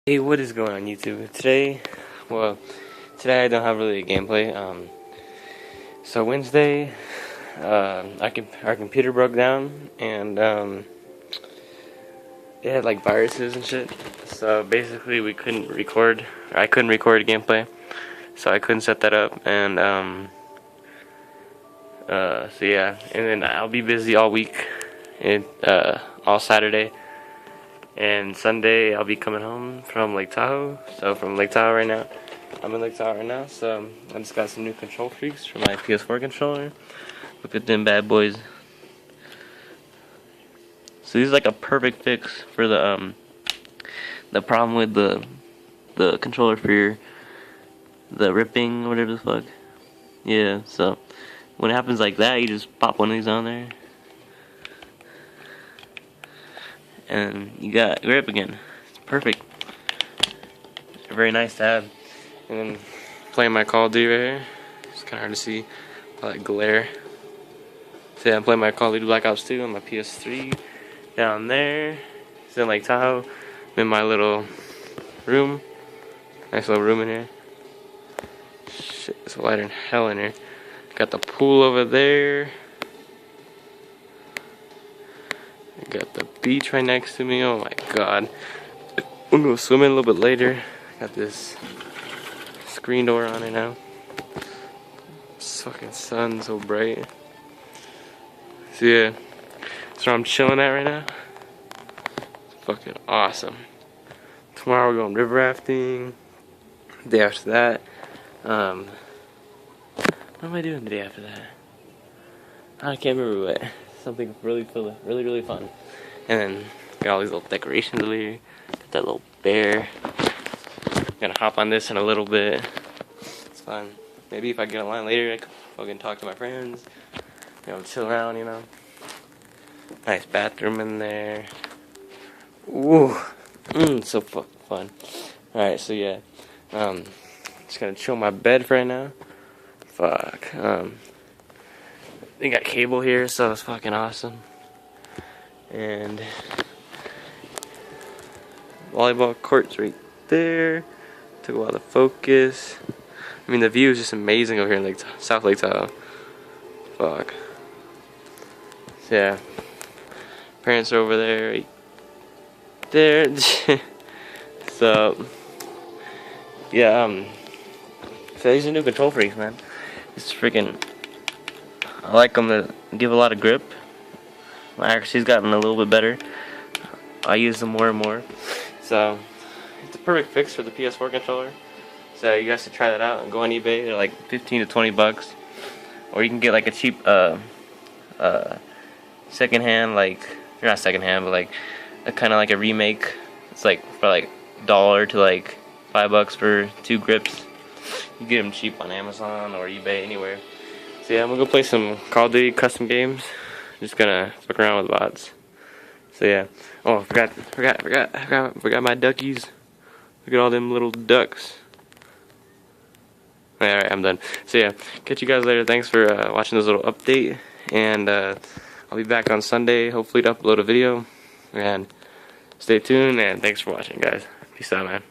Hey, what is going on YouTube? Today I don't have really a gameplay. So Wednesday, our computer broke down and it had like viruses and shit. So basically we couldn't record, or I couldn't record a gameplay. So I couldn't set that up and so yeah, and then I'll be busy all week and all Saturday. And Sunday I'll be coming home from Lake Tahoe. So from Lake Tahoe right now, I'm in Lake Tahoe right now. So I just got some new Kontrol freaks for my Ps4 controller. Look at them bad boys. So these are like a perfect fix for the problem with the controller for the ripping or whatever the fuck. Yeah. So when it happens like that, you just pop one of these on there. And you got grip again. It's perfect. Very nice to have. And then playing my Call of Duty right here. It's kind of hard to see by that glare. So yeah, I'm playing my Call of Duty Black Ops 2 on my PS3 down there. It's in Lake Tahoe. I'm in my little room. Nice little room in here. Shit, it's lighter than hell in here. Got the pool over there. Got the beach right next to me. Oh my god. I'm gonna go swimming a little bit later. Got this screen door on it now. This fucking sun's so bright. So yeah, that's where I'm chilling at right now. It's fucking awesome. Tomorrow we're going river rafting. The day after that, what am I doing the day after that? I can't remember what. Something really fun. And then got all these little decorations over here. Got that little bear. Gonna hop on this in a little bit. It's fun. Maybe if I get online later, I can fucking talk to my friends. You know, chill around, you know. Nice bathroom in there. Ooh. So fucking fun. Alright, so yeah. Just gonna chill my bed for right now. Fuck. They got cable here, so it's fucking awesome. And volleyball court's right there. Took a while to focus. I mean, the view is just amazing over here in South Lake Tahoe. Fuck. So yeah, parents are over there, right there. So yeah, so these are new control freaks, man. It's freaking. I like them to give a lot of grip. My accuracy's gotten a little bit better. I use them more and more. So it's a perfect fix for the PS4 controller. So you guys should try that out and go on eBay. They're like 15 to 20 bucks. Or you can get like a cheap secondhand, like, not secondhand, but like a kind of like a remake. It's like for like $1 to like $5 for 2 grips. You get them cheap on Amazon or eBay, anywhere. So yeah, I'm gonna go play some Call of Duty custom games. Just gonna fuck around with bots. So yeah. Oh, forgot my duckies. Look at all them little ducks. Alright, I'm done. So yeah, catch you guys later. Thanks for watching this little update. And I'll be back on Sunday, hopefully to upload a video. And stay tuned, and thanks for watching, guys. Peace out, man.